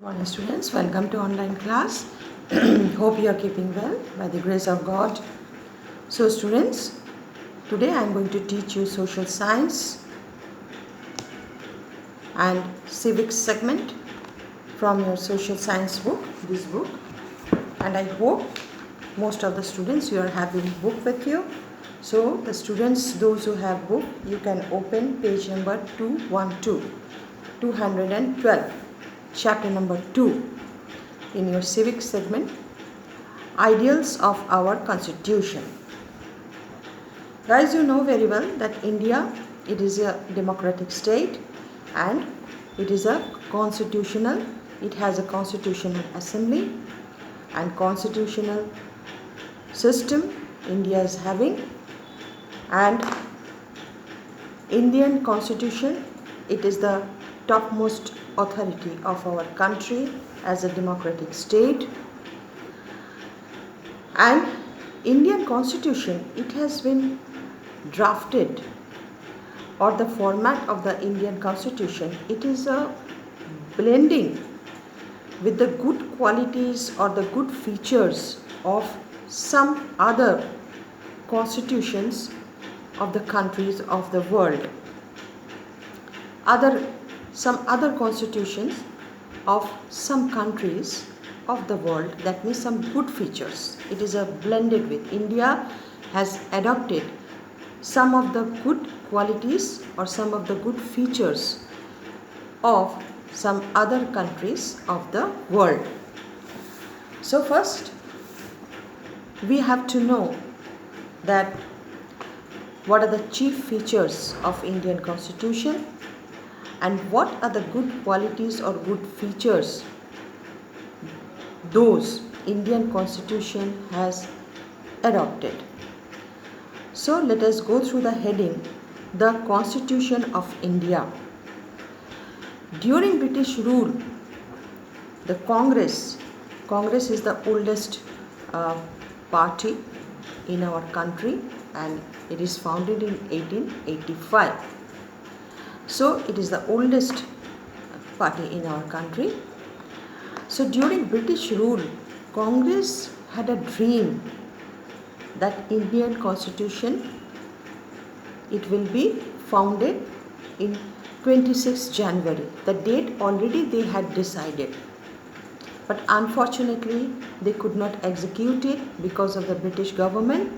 Morning students, welcome to online class. Hope you are keeping well by the grace of God. So students, today I am going to teach you social science and civics segment from your social science book, this book. And I hope most of the students you are having book with you. So the students, those who have book, you can open page number 212, 212, chapter number 2 in your civics segment, ideals of our constitution. Guys, you know very well that India, it is a democratic state and it is a constitutional, it has a constitutional assembly and constitutional system India is having, and Indian constitution, it is the topmost authority of our country as a democratic state. And Indian constitution, it has been drafted, or the format of the Indian constitution, it is a blending with the good qualities or the good features of some other constitutions of the countries of the world, some other constitutions of some countries of the world, that means some good features. It is a blended with. India has adopted some of the good qualities or some of the good features of some other countries of the world. So first, we have to know that what are the chief features of Indian constitution and what are the good qualities or good features those Indian constitution has adopted. So let us go through the heading, the Constitution of India. During British rule, the Congress is the oldest party in our country, and it is founded in 1885. So it is the oldest party in our country. So during British rule, Congress had a dream that Indian constitution, it will be founded in 26th January. The date already they had decided. But unfortunately, they could not execute it because of the British government.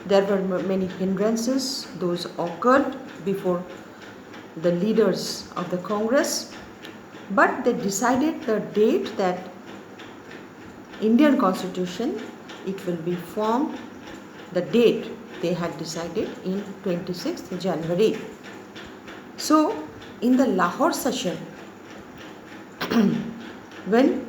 There were many hindrances, those occurred before the leaders of the Congress, but they decided the date that Indian constitution, it will be formed, the date they had decided in 26th January. So in the Lahore session, when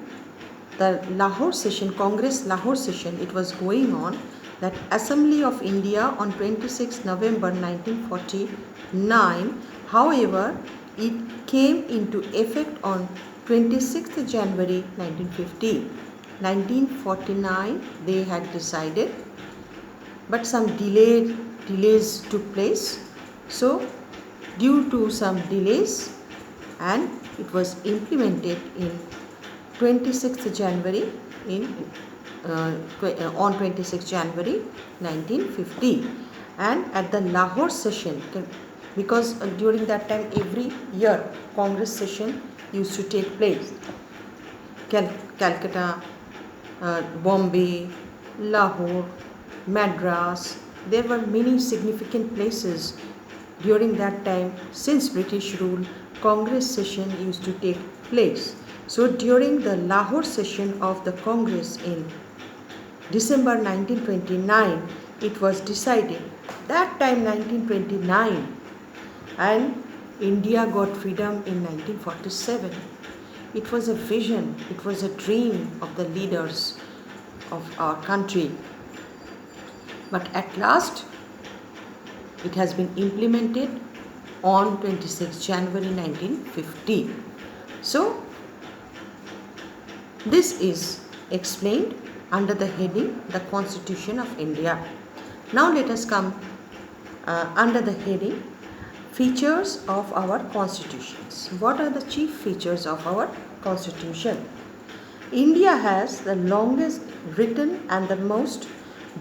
the Lahore session, Congress Lahore session, it was going on, that Assembly of India on 26 November 1949, however, it came into effect on 26th January 1950. 1949 they had decided, but some delays took place. So due to some delays, and it was implemented in 26th January on 26th January 1950. And at the Lahore session, because during that time every year Congress session used to take place, Calcutta, Bombay, Lahore, Madras, there were many significant places during that time. Since British rule, Congress session used to take place. So during the Lahore session of the Congress in December 1929, it was decided, that time 1929, and India got freedom in 1947. It was a vision, it was a dream of the leaders of our country. But at last, it has been implemented on 26 January 1950. So this is explained under the heading, the Constitution of India. Now let us come under the heading, features of our constitutions. What are the chief features of our constitution. India has the longest written and the most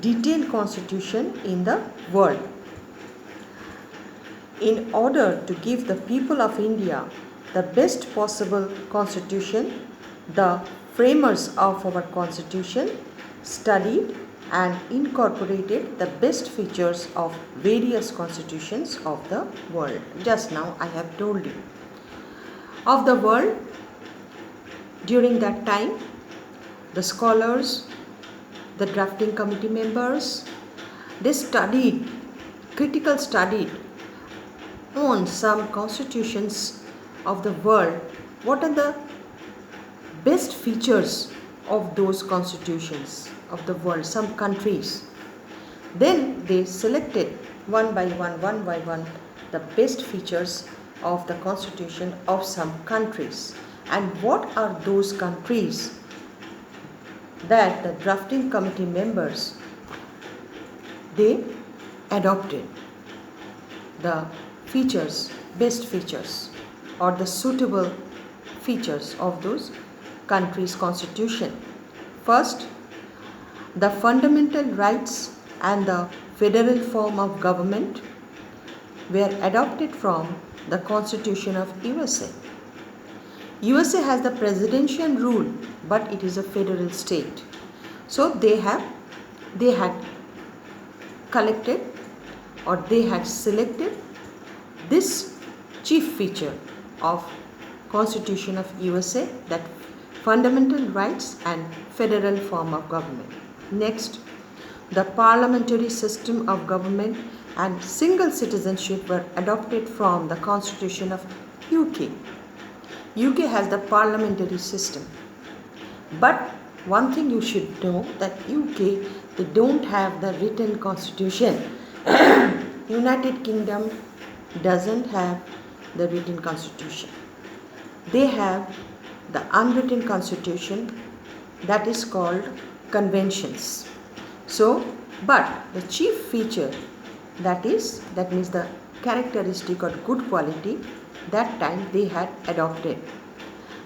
detailed constitution in the world. In order to give the people of India the best possible constitution, the framers of our constitution studied and incorporated the best features of various constitutions of the world. Just now I have told you. Of the world, during that time, the scholars, the drafting committee members, they studied, critical studied on some constitutions of the world. What are the best features of those constitutions of the world, some countries? Then they selected one by one, the best features of the constitution of some countries. And what are those countries that the drafting committee members, they adopted the features, best features or the suitable features of those countries' constitution. First, the fundamental rights and the federal form of government were adopted from the Constitution of USA. USA has the presidential rule, but it is a federal state. So they had collected or they had selected this chief feature of Constitution of USA, that fundamental rights and federal form of government. Next, the parliamentary system of government and single citizenship were adopted from the Constitution of UK. UK has the parliamentary system. But one thing you should know, that UK, they don't have the written constitution. United Kingdom doesn't have the written constitution. They have the unwritten constitution, that is called conventions. So, but the chief feature, that means the characteristic or good quality, that time they had adopted.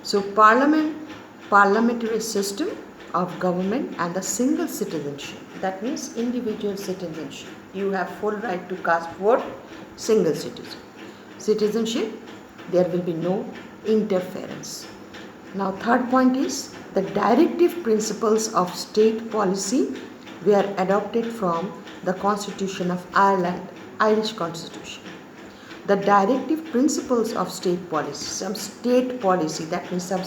So parliamentary system of government and the single citizenship, that means individual citizenship. You have full right to cast vote, single citizenship, there will be no interference. Now third point is the directive principles of state policy were adopted from the Constitution of Ireland, Irish Constitution. The directive principles of state policy, some state policy, that means some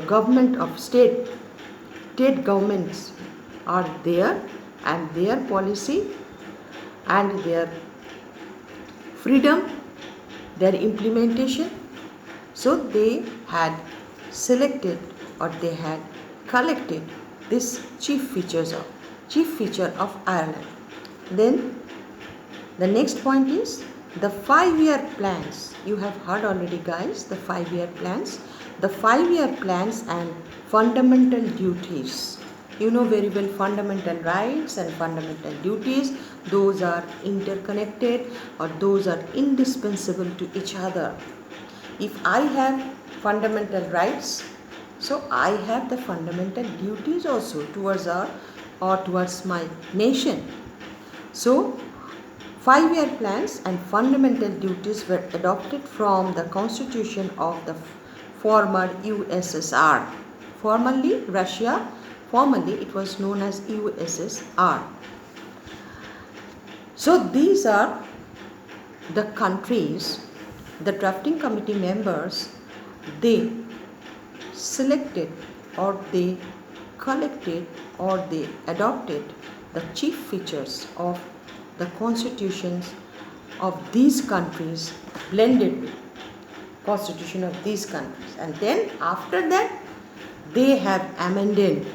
government of state governments are there, and their policy and their freedom, their implementation. So they had selected or they had collected this chief feature of Ireland. Then the next point is the 5-year plans. You have heard already, guys, the 5-year plans. The 5-year plans and fundamental duties. You know very well, fundamental rights and fundamental duties, those are interconnected or those are indispensable to each other. If I have fundamental rights, so I have the fundamental duties also towards my nation. So 5-year plans and fundamental duties were adopted from the Constitution of the former USSR. Formerly Russia, formerly it was known as USSR. So these are the countries, the drafting committee members, they selected or they collected or they adopted the chief features of the constitutions of these countries, blended with constitution of these countries, and then after that they have amended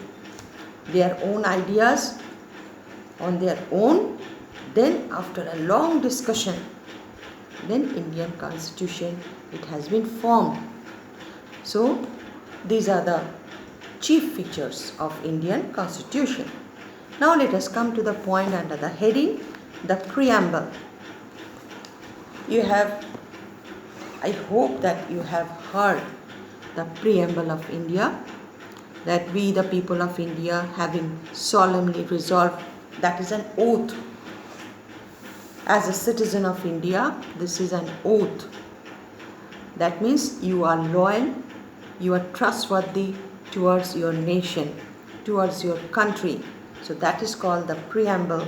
their own ideas on their own. Then after a long discussion, then Indian Constitution, it has been formed. So these are the chief features of Indian Constitution. Now let us come to the point under the heading, the preamble. I hope that you have heard the preamble of India, that we the people of India having solemnly resolved, that is an oath. As a citizen of India, this is an oath. That means you are loyal, you are trustworthy towards your nation, towards your country. So that is called the preamble